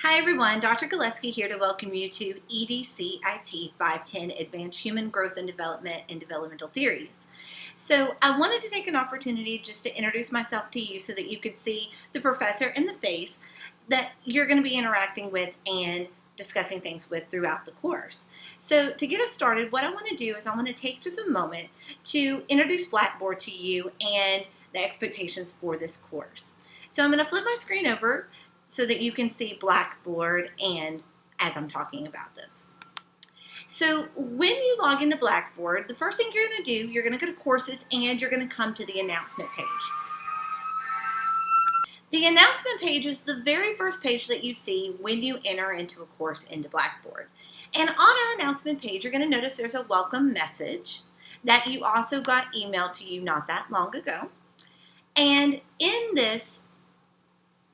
Hi everyone, Dr. Gillespie here to welcome you to EDCIT 510 Advanced Human Growth and Development and Developmental Theories. So I wanted to take an opportunity just to introduce myself to you so that you could see the professor in the face that you're going to be interacting with and discussing things with throughout the course. So to get us started, what I want to do is I want to take just a moment to introduce Blackboard to you and the expectations for this course. So I'm going to flip my screen over so that you can see Blackboard and as I'm talking about this. So when you log into Blackboard, the first thing you're going to do, you're going to go to courses and you're going to come to the announcement page. The announcement page is the very first page that you see when you enter into a course into Blackboard. And on our announcement page, you're going to notice there's a welcome message that you also got emailed to you not that long ago. And in this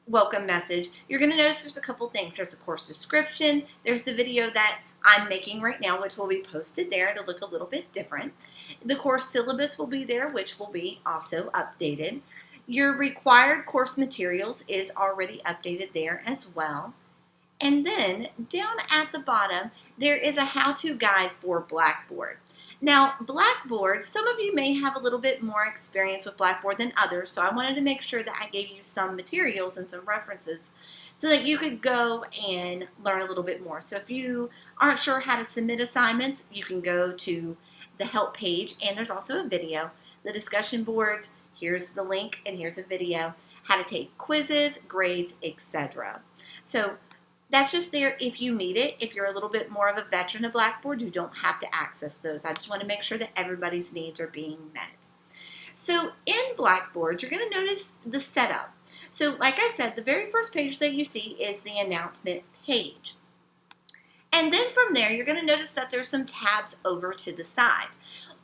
welcome message, you're going to notice there's a couple things. There's a course description. There's the video that I'm making right now, which will be posted there to look a little bit different. The course syllabus will be there, which will be also updated. Your required course materials is already updated there as well. And then down at the bottom, there is a how-to guide for Blackboard. Now, Blackboard, some of you may have a little bit more experience with Blackboard than others, so I wanted to make sure that I gave you some materials and some references so that you could go and learn a little bit more. So if you aren't sure how to submit assignments, you can go to the help page, and there's also a video. The discussion boards, here's the link, and here's a video. How to take quizzes, grades, etc. So that's just there if you need it. If you're a little bit more of a veteran of Blackboard, you don't have to access those. I just want to make sure that everybody's needs are being met. So in Blackboard, you're going to notice the setup. So like I said, the very first page that you see is the announcement page. And then from there, you're going to notice that there's some tabs over to the side.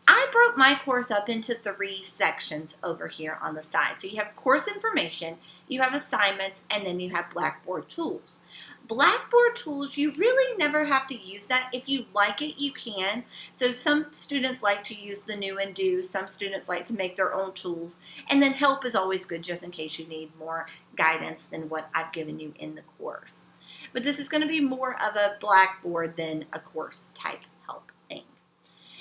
I broke my course up into 3 sections over here on the side. So you have course information, you have assignments, and then you have Blackboard tools. Blackboard tools, you really never have to use that. If you like it, you can. So some students like to use the new and do. Some students like to make their own tools. And then help is always good just in case you need more guidance than what I've given you in the course. But this is going to be more of a Blackboard than a course type help thing.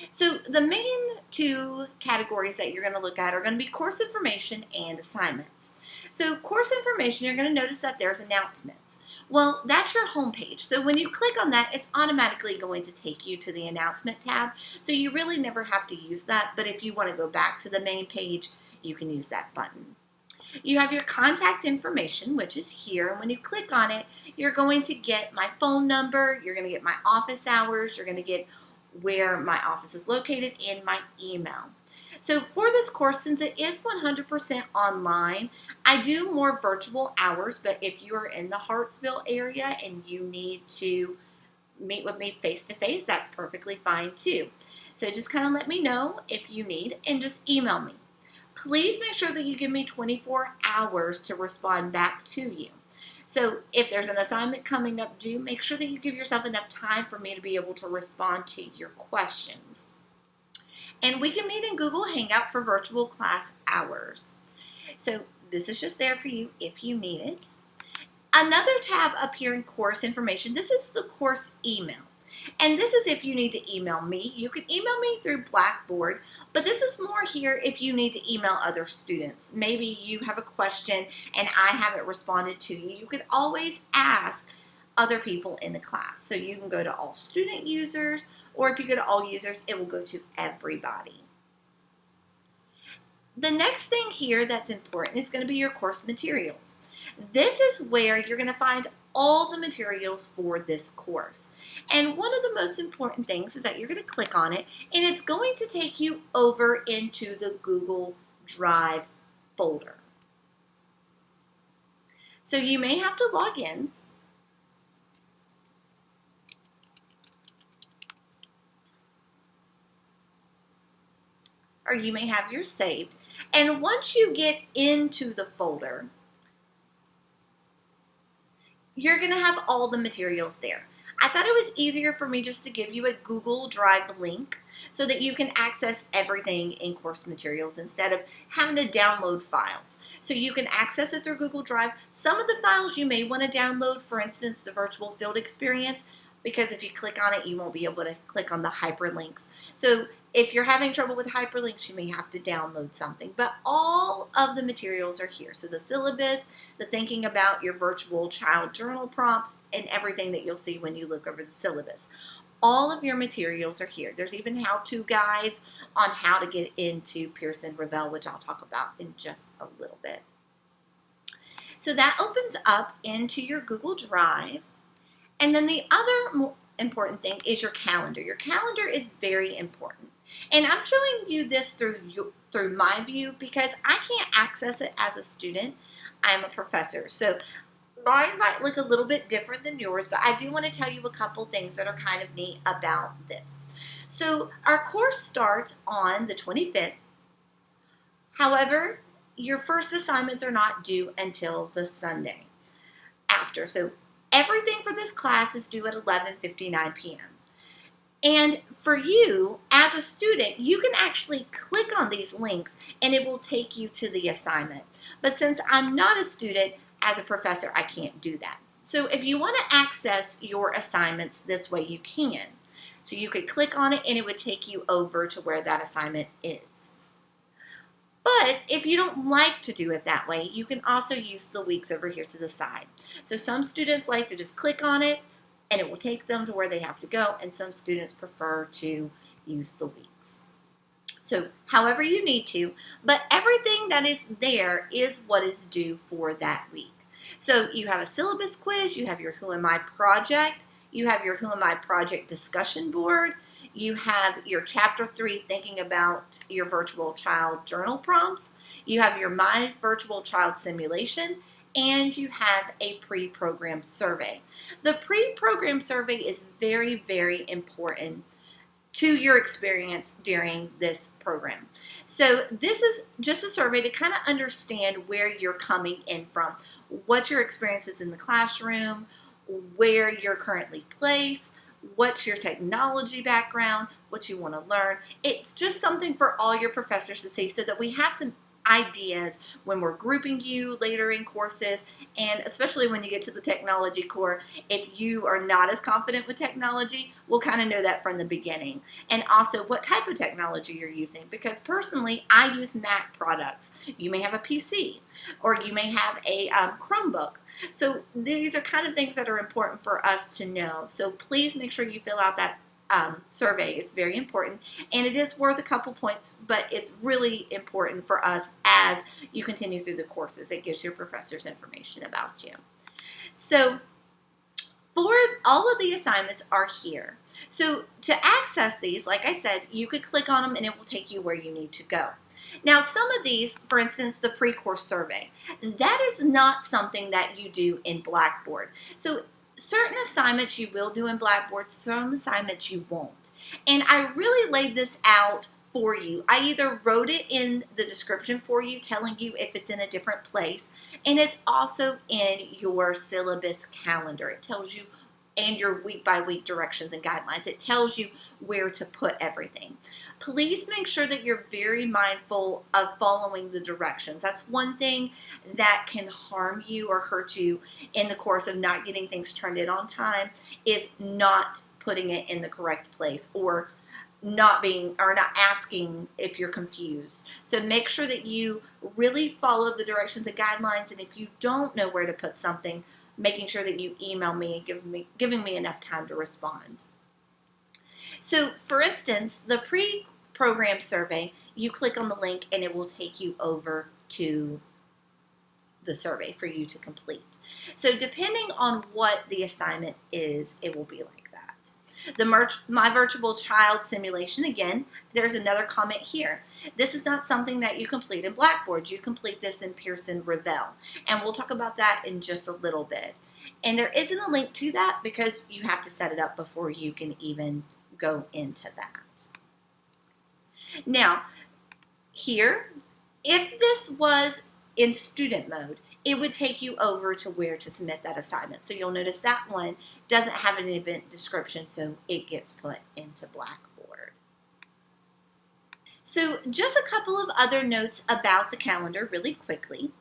So the main 2 categories that you're going to look at are going to be course information and assignments. So course information, you're going to notice that there's announcements. Well, that's your home page. So when you click on that, it's automatically going to take you to the announcement tab. So you really never have to use that. But if you want to go back to the main page, you can use that button. You have your contact information, which is here. And when you click on it, you're going to get my phone number. You're going to get my office hours. You're going to get where my office is located and my email. So for this course, since it is 100% online, I do more virtual hours, but if you are in the Hartsville area and you need to meet with me face-to-face, that's perfectly fine too. So just kind of let me know if you need and just email me. Please make sure that you give me 24 hours to respond back to you. So if there's an assignment coming up due, make sure that you give yourself enough time for me to be able to respond to your questions. And we can meet in Google Hangout for virtual class hours. So this is just there for you if you need it. Another tab up here in course information, this is the course email. And this is if you need to email me. You can email me through Blackboard, but this is more here if you need to email other students. Maybe you have a question and I haven't responded to you. You could always ask other people in the class. So you can go to all student users, or if you go to all users, it will go to everybody. The next thing here that's important is going to be your course materials. This is where you're going to find all the materials for this course. And one of the most important things is that you're going to click on it, and it's going to take you over into the Google Drive folder. So you may have to log in. Or you may have yours saved. And once you get into the folder, you're going to have all the materials there. I thought it was easier for me just to give you a Google Drive link so that you can access everything in course materials instead of having to download files. So you can access it through Google Drive. Some of the files you may want to download, for instance, the virtual field experience, because if you click on it, you won't be able to click on the hyperlinks. So if you're having trouble with hyperlinks, you may have to download something. But all of the materials are here. So the syllabus, the thinking about your virtual child journal prompts, and everything that you'll see when you look over the syllabus. All of your materials are here. There's even how-to guides on how to get into Pearson Revel, which I'll talk about in just a little bit. So that opens up into your Google Drive. And then the other important thing is your calendar. Your calendar is very important. And I'm showing you this through my view because I can't access it as a student. I'm a professor. So mine might look a little bit different than yours, but I do want to tell you a couple things that are kind of neat about this. So our course starts on the 25th. However, your first assignments are not due until the Sunday after. So everything for this class is due at 11:59 p.m. And for you, as a student, you can actually click on these links and it will take you to the assignment. But since I'm not a student, as a professor, I can't do that. So if you want to access your assignments this way, you can. So you could click on it and it would take you over to where that assignment is. But if you don't like to do it that way, you can also use the weeks over here to the side. So some students like to just click on it and it will take them to where they have to go, and some students prefer to use the weeks. So however you need to, but everything that is there is what is due for that week. So you have a syllabus quiz, you have your Who Am I project, you have your Who Am I project discussion board, you have your chapter 3 thinking about your virtual child journal prompts, you have your My Virtual Child simulation, and you have a pre-programmed survey. The pre-programmed survey is very, very important to your experience during this program. So this is just a survey to kind of understand where you're coming in from, what your experience is in the classroom, where you're currently placed, what's your technology background, what you want to learn. It's just something for all your professors to see so that we have some ideas when we're grouping you later in courses, and especially when you get to the technology core, if you are not as confident with technology, we'll kind of know that from the beginning. And also what type of technology you're using, because personally I use Mac products. You may have a PC or you may have a Chromebook. So these are kind of things that are important for us to know. So please make sure you fill out that survey. It's very important, and it is worth a couple points, but it's really important for us as you continue through the courses. It gives your professors information about you. So all of the assignments are here. So to access these, like I said, you could click on them and it will take you where you need to go. Now, some of these, for instance, the pre-course survey, that is not something that you do in Blackboard. So certain assignments you will do in Blackboard, some assignments you won't. And I really laid this out for you. I either wrote it in the description for you, telling you if it's in a different place, and it's also in your syllabus calendar. It tells you, and your week-by-week directions and guidelines. It tells you where to put everything. Please make sure that you're very mindful of following the directions. That's one thing that can harm you or hurt you in the course of not getting things turned in on time, is not putting it in the correct place, or not asking if you're confused. So make sure that you really follow the directions and guidelines, and if you don't know where to put something, making sure that you email me and giving me enough time to respond. So for instance, the pre-programmed survey, you click on the link and it will take you over to the survey for you to complete. So depending on what the assignment is, it will be like that. The My Virtual Child simulation, again, there's another comment here. This is not something that you complete in Blackboard. You complete this in Pearson Revel, and we'll talk about that in just a little bit. And there isn't a link to that because you have to set it up before you can even go into that. Now, here, if this was in student mode, it would take you over to where to submit that assignment. So you'll notice that one doesn't have an event description, so it gets put into Blackboard. So just a couple of other notes about the calendar really quickly.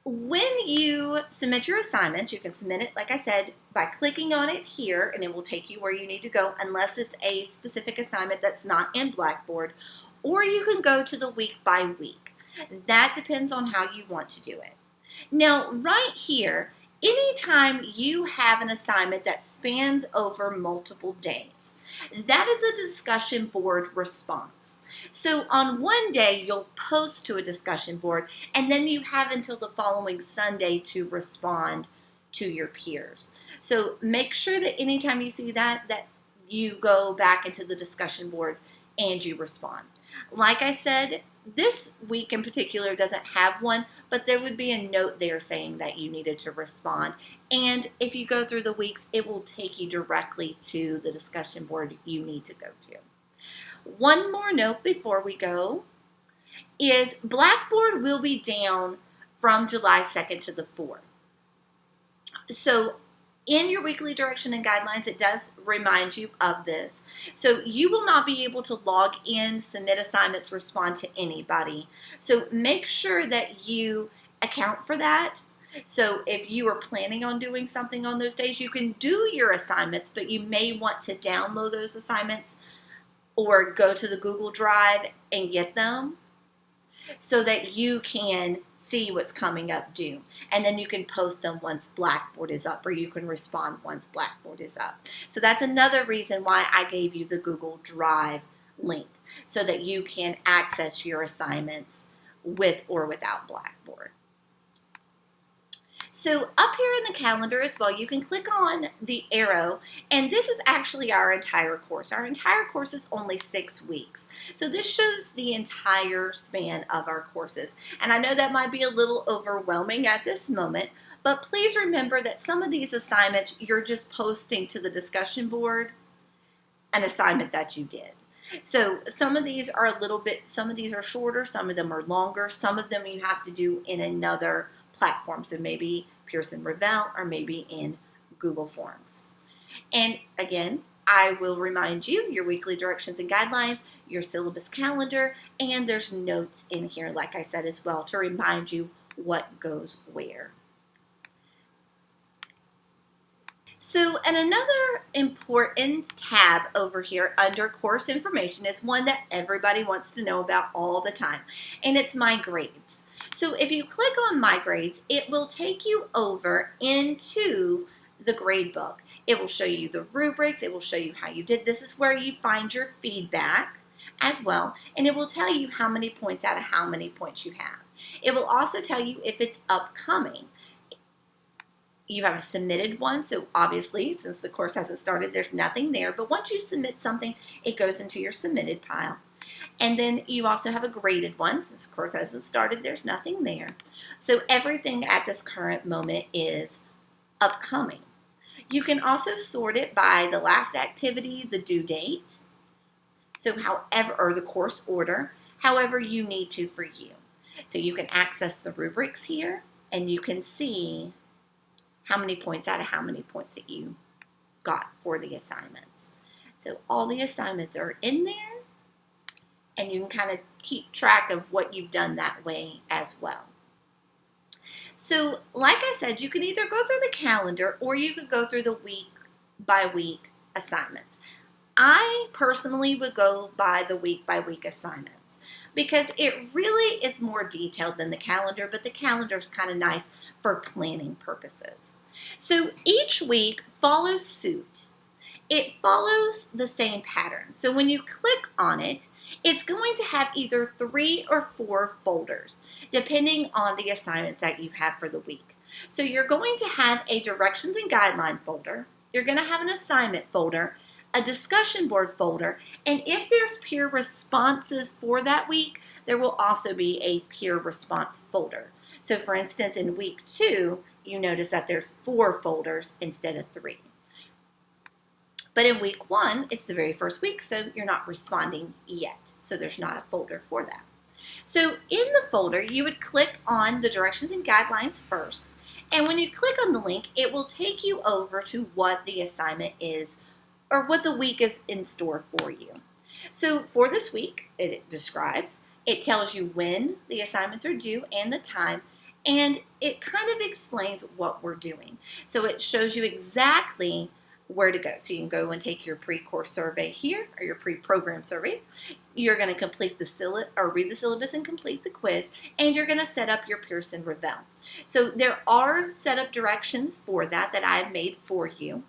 When you submit your assignments, you can submit it, like I said, by clicking on it here, and it will take you where you need to go unless it's a specific assignment that's not in Blackboard, or you can go to the week by week. That depends on how you want to do it. Now, right here, anytime you have an assignment that spans over multiple days, that is a discussion board response. So on one day, you'll post to a discussion board, and then you have until the following Sunday to respond to your peers. So make sure that anytime you see that you go back into the discussion boards and you respond. Like I said, this week in particular doesn't have one, but there would be a note there saying that you needed to respond. And if you go through the weeks, it will take you directly to the discussion board you need to go to. One more note before we go is Blackboard will be down from July 2nd to the 4th. So in your weekly direction and guidelines, it does remind you of this. So you will not be able to log in, submit assignments, respond to anybody. So make sure that you account for that. So if you are planning on doing something on those days, you can do your assignments, but you may want to download those assignments or go to the Google Drive and get them so that you can see what's coming up due. And then you can post them once Blackboard is up, or you can respond once Blackboard is up. So that's another reason why I gave you the Google Drive link, so that you can access your assignments with or without Blackboard. So up here in the calendar as well, you can click on the arrow, and this is actually our entire course. Our entire course is only 6 weeks. So this shows the entire span of our courses. And I know that might be a little overwhelming at this moment, but please remember that some of these assignments, you're just posting to the discussion board an assignment that you did. So some of these are some of these are shorter, some of them are longer, some of them you have to do in another platform. So maybe Pearson Revel or maybe in Google Forms. And again, I will remind you your weekly directions and guidelines, your syllabus calendar, and there's notes in here, like I said as well, to remind you what goes where. So, and another important tab over here under course information is one that everybody wants to know about all the time, and it's my grades. So if you click on my grades, it will take you over into the grade book. It will show you the rubrics, it will show you how you did. This is where you find your feedback as well, and it will tell you how many points out of how many points you have. It will also tell you if it's upcoming. You have a submitted one, so obviously, since the course hasn't started, there's nothing there. But once you submit something, it goes into your submitted pile. And then you also have a graded one. Since the course hasn't started, there's nothing there. So everything at this current moment is upcoming. You can also sort it by the last activity, the due date, so however, or the course order, however you need to for you. So you can access the rubrics here, and you can see how many points out of how many points that you got for the assignments. So all the assignments are in there, and you can kind of keep track of what you've done that way as well. So like I said, you can either go through the calendar or you could go through the week by week assignments. I personally would go by the week by week assignments because it really is more detailed than the calendar, but the calendar is kind of nice for planning purposes. So each week follows suit. It follows the same pattern. So when you click on it, it's going to have either 3 or 4 folders, depending on the assignments that you have for the week. So you're going to have a directions and guideline folder. You're going to have an assignment folder, a discussion board folder, and if there's peer responses for that week, there will also be a peer response folder. So for instance, in week 2, you notice that there's 4 folders instead of 3. But in week 1, it's the very first week, so you're not responding yet. So there's not a folder for that. So in the folder, you would click on the directions and guidelines first. And when you click on the link, it will take you over to what the assignment is or what the week is in store for you. So for this week, it describes, it tells you when the assignments are due and the time, and it kind of explains what we're doing. So it shows you exactly where to go. So you can go and take your pre-course survey here, or your pre-program survey. You're going to complete the syllabus or read the syllabus and complete the quiz, and you're going to set up your Pearson Revel. So there are setup directions for that I have made for you.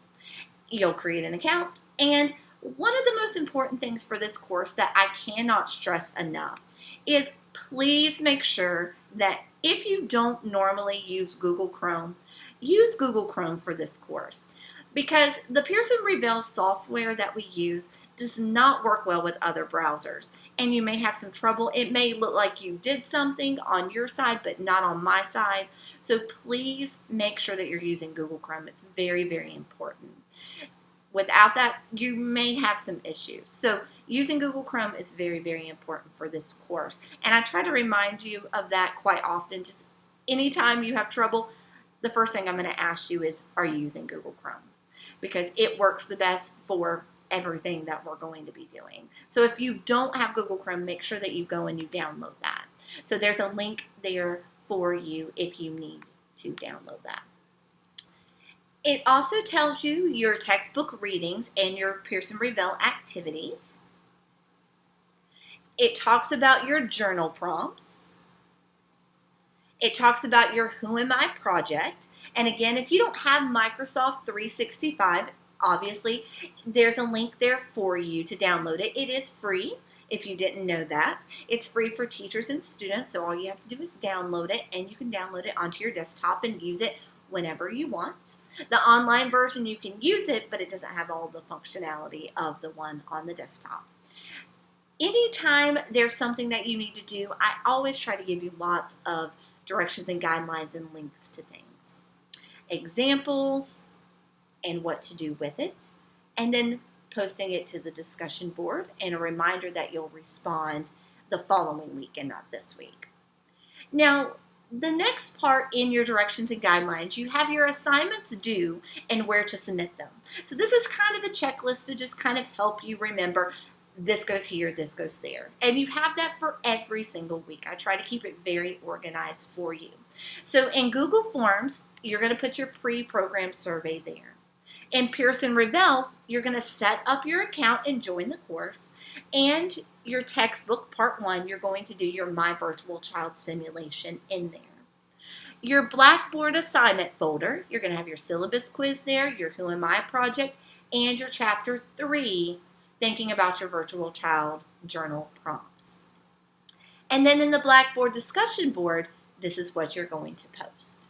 You'll create an account, and one of the most important things for this course that I cannot stress enough is please make sure that if you don't normally use Google Chrome, use Google Chrome for this course, because the Pearson Revel software that we use does not work well with other browsers, and you may have some trouble. It may look like you did something on your side, but not on my side. So please make sure that you're using Google Chrome. It's very, very important. Without that, you may have some issues. So using Google Chrome is very, very important for this course. And I try to remind you of that quite often. Just anytime you have trouble, the first thing I'm going to ask you is, are you using Google Chrome? Because it works the best for everything that we're going to be doing. So if you don't have Google Chrome, make sure that you go and you download that. So there's a link there for you if you need to download that. It also tells you your textbook readings and your Pearson Revel activities. It talks about your journal prompts. It talks about your Who Am I project. And again, if you don't have Microsoft 365, obviously there's a link there for you to download it. It is free. If you didn't know that, it's free for teachers and students. So all you have to do is download it, and you can download it onto your desktop and use it whenever you want. The online version, you can use it, but it doesn't have all the functionality of the one on the desktop. Anytime there's something that you need to do, I always try to give you lots of directions and guidelines and links to things. Examples and what to do with it, and then posting it to the discussion board and a reminder that you'll respond the following week and not this week. Now, the next part in your directions and guidelines, you have your assignments due and where to submit them. So this is kind of a checklist to just kind of help you remember this goes here, this goes there. And you have that for every single week. I try to keep it very organized for you. So in Google Forms, you're going to put your pre-program survey there. In Pearson Revel, you're going to set up your account and join the course. And your textbook, part 1, you're going to do your My Virtual Child simulation in there. Your Blackboard assignment folder, you're going to have your syllabus quiz there, your Who Am I project, and your chapter 3, thinking about your virtual child journal prompts. And then in the Blackboard discussion board, this is what you're going to post.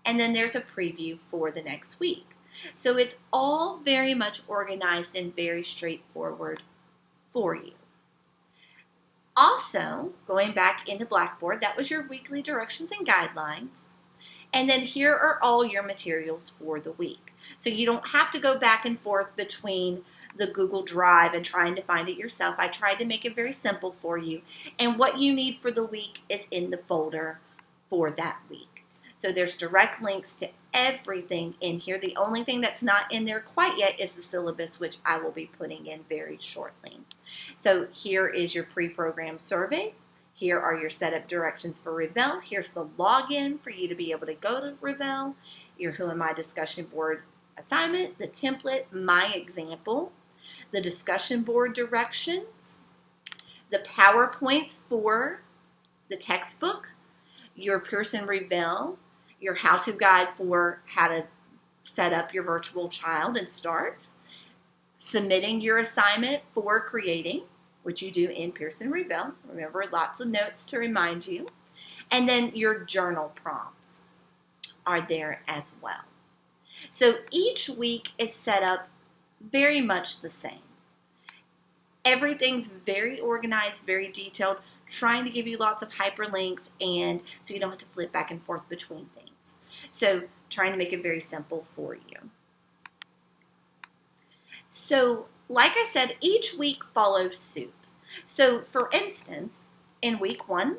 And then there's a preview for the next week. So it's all very much organized and very straightforward for you. Also, going back into Blackboard, that was your weekly directions and guidelines. And then here are all your materials for the week. So you don't have to go back and forth between the Google Drive and trying to find it yourself. I tried to make it very simple for you. And what you need for the week is in the folder for that week. So there's direct links to everything in here. The only thing that's not in there quite yet is the syllabus, which I will be putting in very shortly. So here is your pre-program survey. Here are your setup directions for Revel. Here's the login for you to be able to go to Revel. Your Who Am I discussion board assignment, the template, my example, the discussion board directions, the PowerPoints for the textbook, your Pearson Revel, your how-to guide for how to set up your virtual child and start, submitting your assignment for creating, which you do in Pearson Revel. Remember, lots of notes to remind you. And then your journal prompts are there as well. So each week is set up very much the same. Everything's very organized, very detailed, trying to give you lots of hyperlinks, and so you don't have to flip back and forth between things. So trying to make it very simple for you. So like I said, each week follows suit. So for instance, in week 1,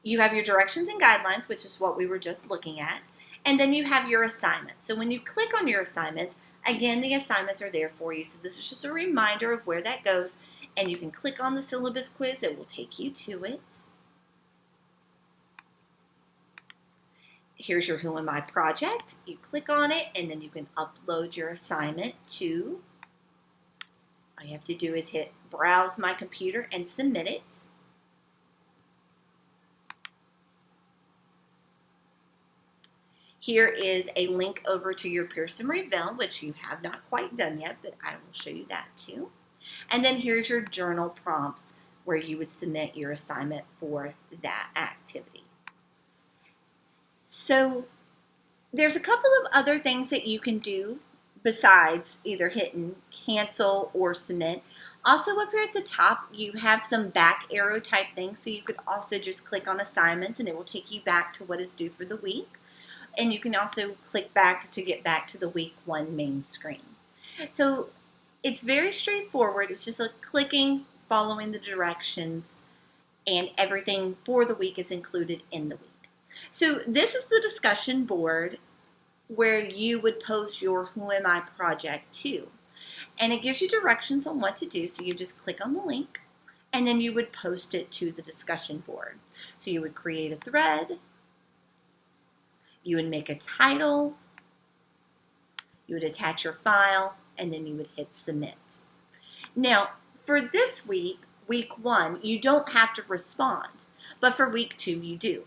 You have your directions and guidelines, which is what we were just looking at. And then you have your assignments. So when you click on your assignments, again, the assignments are there for you. So this is just a reminder of where that goes. And you can click on the syllabus quiz. It will take you to it. Here's your Who Am I project. You click on it, and then you can upload your assignment to, all you have to do is hit Browse My Computer and submit it. Here is a link over to your Pearson Reveal, which you have not quite done yet, but I will show you that too. And then here's your journal prompts where you would submit your assignment for that activity. So there's a couple of other things that you can do besides either hitting cancel or submit. Also up here at the top, you have some back arrow type things, so you could also just click on assignments and it will take you back to what is due for the week. And you can also click back to get back to the week 1 main screen. So it's very straightforward. It's just like clicking, following the directions, and everything for the week is included in the week. So this is the discussion board where you would post your Who Am I project to. And it gives you directions on what to do. So you just click on the link and then you would post it to the discussion board. So you would create a thread. You would make a title, you would attach your file, and then you would hit submit. Now, for this week, week 1, you don't have to respond, but for week 2, you do.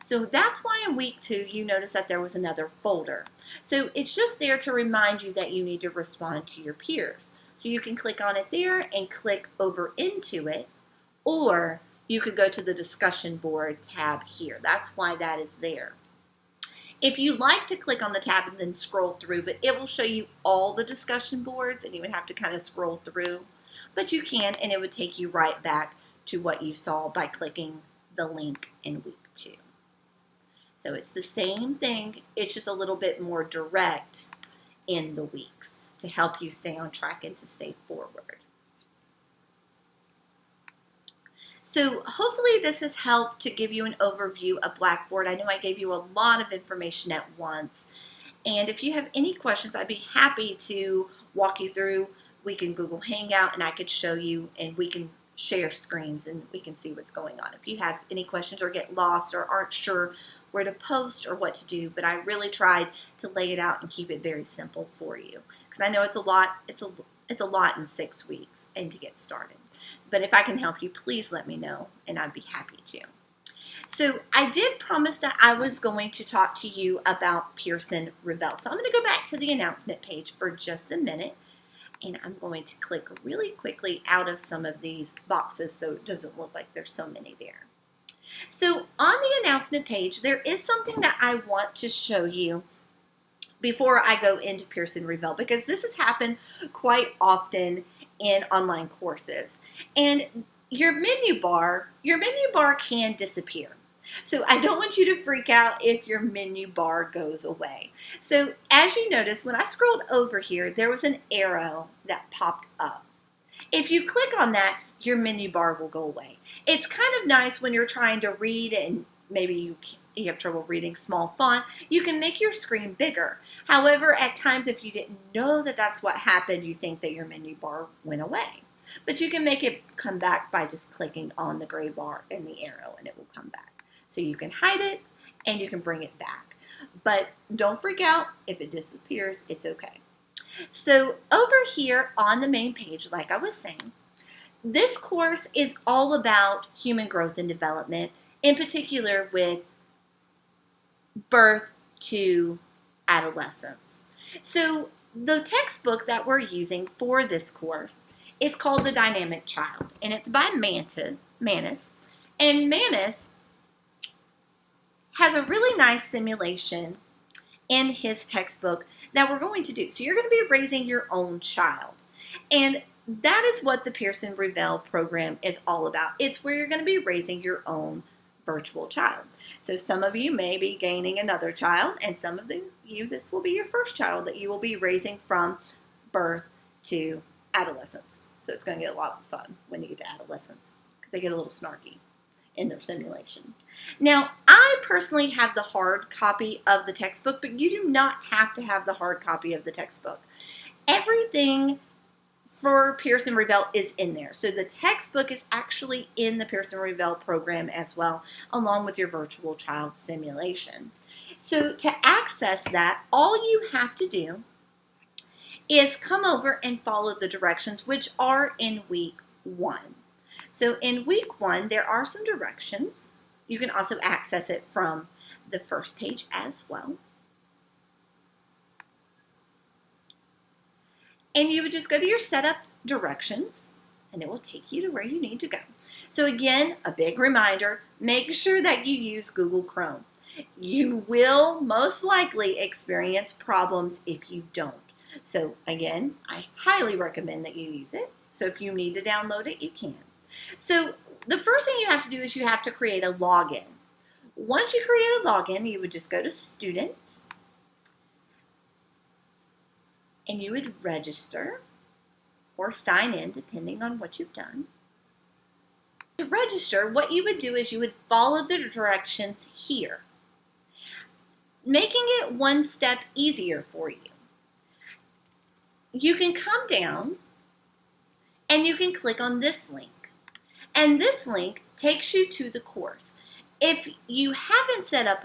So that's why in week 2, you notice that there was another folder. So it's just there to remind you that you need to respond to your peers. So you can click on it there and click over into it, or you could go to the discussion board tab here. That's why that is there. If you like to click on the tab and then scroll through, but it will show you all the discussion boards and you would have to kind of scroll through, but you can, and it would take you right back to what you saw by clicking the link in week 2. So it's the same thing, it's just a little bit more direct in the weeks to help you stay on track and to stay forward. So hopefully this has helped to give you an overview of Blackboard. I know I gave you a lot of information at once. And if you have any questions, I'd be happy to walk you through. We can Google Hangout and I could show you, and we can share screens and we can see what's going on. If you have any questions or get lost or aren't sure where to post or what to do, but I really tried to lay it out and keep it very simple for you. Because I know it's a lot, it's a lot in 6 weeks and to get started. But if I can help you, please let me know and I'd be happy to. So I did promise that I was going to talk to you about Pearson Reveal. So I'm going to go back to the announcement page for just a minute and I'm going to click really quickly out of some of these boxes so it doesn't look like there's so many there. So on the announcement page, there is something that I want to show you before I go into Pearson Reveal, because this has happened quite often in online courses. And your menu bar can disappear. So I don't want you to freak out if your menu bar goes away. So as you notice, when I scrolled over here, there was an arrow that popped up. If you click on that, your menu bar will go away. It's kind of nice when you're trying to read and maybe you have trouble reading small font, you can make your screen bigger. However, at times if you didn't know that that's what happened, you think that your menu bar went away. But you can make it come back by just clicking on the gray bar and the arrow and it will come back. So you can hide it and you can bring it back. But don't freak out if it disappears, it's okay. So over here on the main page, like I was saying, this course is all about human growth and development, in particular with birth to adolescence. So the textbook that we're using for this course is called The Dynamic Child, and it's by Manus. And Manus has a really nice simulation in his textbook that we're going to do. So you're going to be raising your own child. And that is what the Pearson Reveal program is all about. It's where you're going to be raising your own virtual child. So some of you may be gaining another child, and some of you, this will be your first child that you will be raising from birth to adolescence. So it's going to get a lot of fun when you get to adolescence because they get a little snarky. in their simulation. Now, I personally have the hard copy of the textbook, but you do not have to have the hard copy of the textbook. Everything for Pearson Revell is in there. So the textbook is actually in the Pearson Revell program as well, along with your virtual child simulation. So to access that, all you have to do is come over and follow the directions, which are in week 1. So in week 1, there are some directions. You can also access it from the first page as well. And you would just go to your setup directions, and it will take you to where you need to go. So again, a big reminder, make sure that you use Google Chrome. You will most likely experience problems if you don't. So again, I highly recommend that you use it. So if you need to download it, you can. So the first thing you have to do is you have to create a login. Once you create a login, you would just go to Students, and you would register or sign in depending on what you've done. To register, what you would do is you would follow the directions here, making it one step easier for you. You can come down and you can click on this link, and this link takes you to the course. If you haven't set up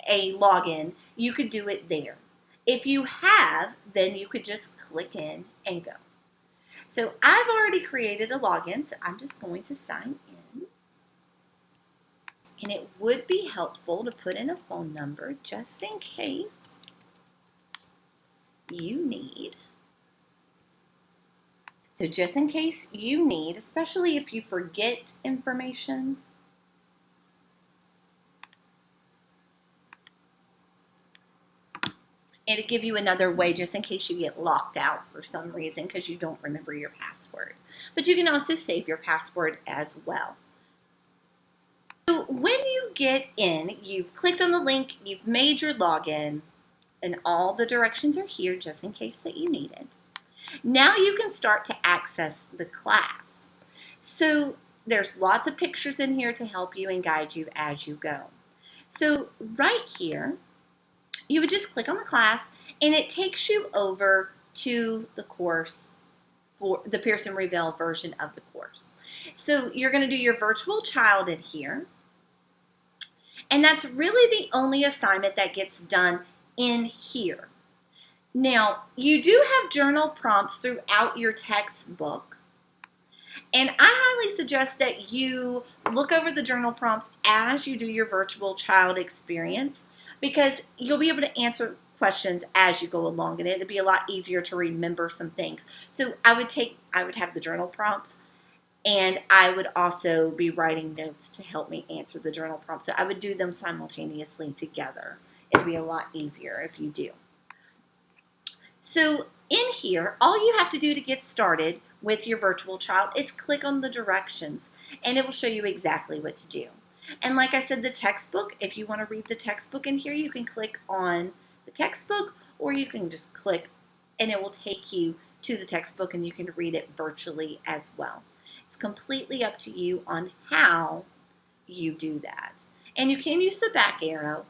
a login, you could do it there. If you have, then you could just click in and go. So I've already created a login, so I'm just going to sign in. And it would be helpful to put in a phone number just in case you need. So just in case you need, especially if you forget information, it'll give you another way just in case you get locked out for some reason because you don't remember your password. But you can also save your password as well. So when you get in, you've clicked on the link, you've made your login, and all the directions are here just in case that you need it. Now you can start to access the class. So there's lots of pictures in here to help you and guide you as you go. So right here, you would just click on the class, and it takes you over to the course for the Pearson Revell version of the course. So you're going to do your virtual child in here, and that's really the only assignment that gets done in here. Now, you do have journal prompts throughout your textbook, and I highly suggest that you look over the journal prompts as you do your virtual child experience, because you'll be able to answer questions as you go along, and it'll be a lot easier to remember some things. So I would have the journal prompts, and I would also be writing notes to help me answer the journal prompts. So I would do them simultaneously together. It'll be a lot easier if you do. So in here, all you have to do to get started with your virtual child is click on the directions, and it will show you exactly what to do. And like I said, the textbook, if you want to read the textbook in here, you can click on the textbook, or you can just click and it will take you to the textbook and you can read it virtually as well. It's completely up to you on how you do that. And you can use the back arrow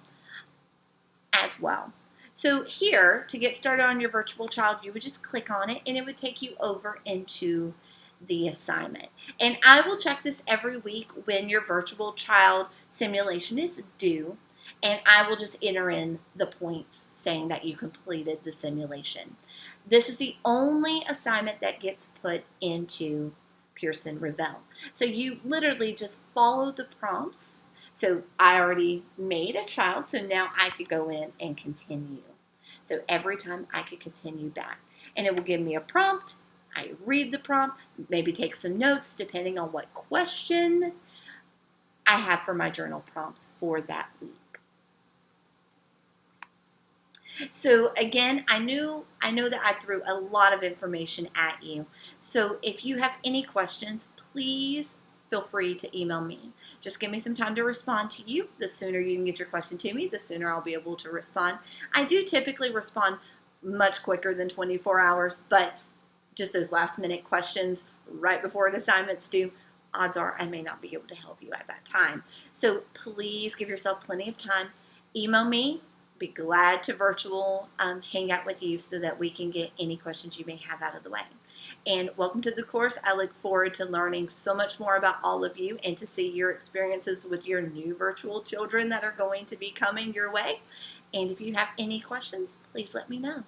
as well. So here, to get started on your virtual child, you would just click on it and it would take you over into the assignment. And I will check this every week when your virtual child simulation is due, and I will just enter in the points saying that you completed the simulation. This is the only assignment that gets put into Pearson Revell. So you literally just follow the prompts. So I already made a child, so now I could go in and continue. So every time I could continue back, and it will give me a prompt. I read the prompt, maybe take some notes depending on what question I have for my journal prompts for that week. So again, I know that I threw a lot of information at you. So if you have any questions, please feel free to email me. Just give me some time to respond to you. The sooner you can get your question to me, the sooner I'll be able to respond. I do typically respond much quicker than 24 hours, but just those last minute questions right before an assignment's due, odds are I may not be able to help you at that time. So please give yourself plenty of time. Email me. Be glad to virtual hang out with you so that we can get any questions you may have out of the way. And welcome to the course. I look forward to learning so much more about all of you and to see your experiences with your new virtual children that are going to be coming your way. And if you have any questions, please let me know.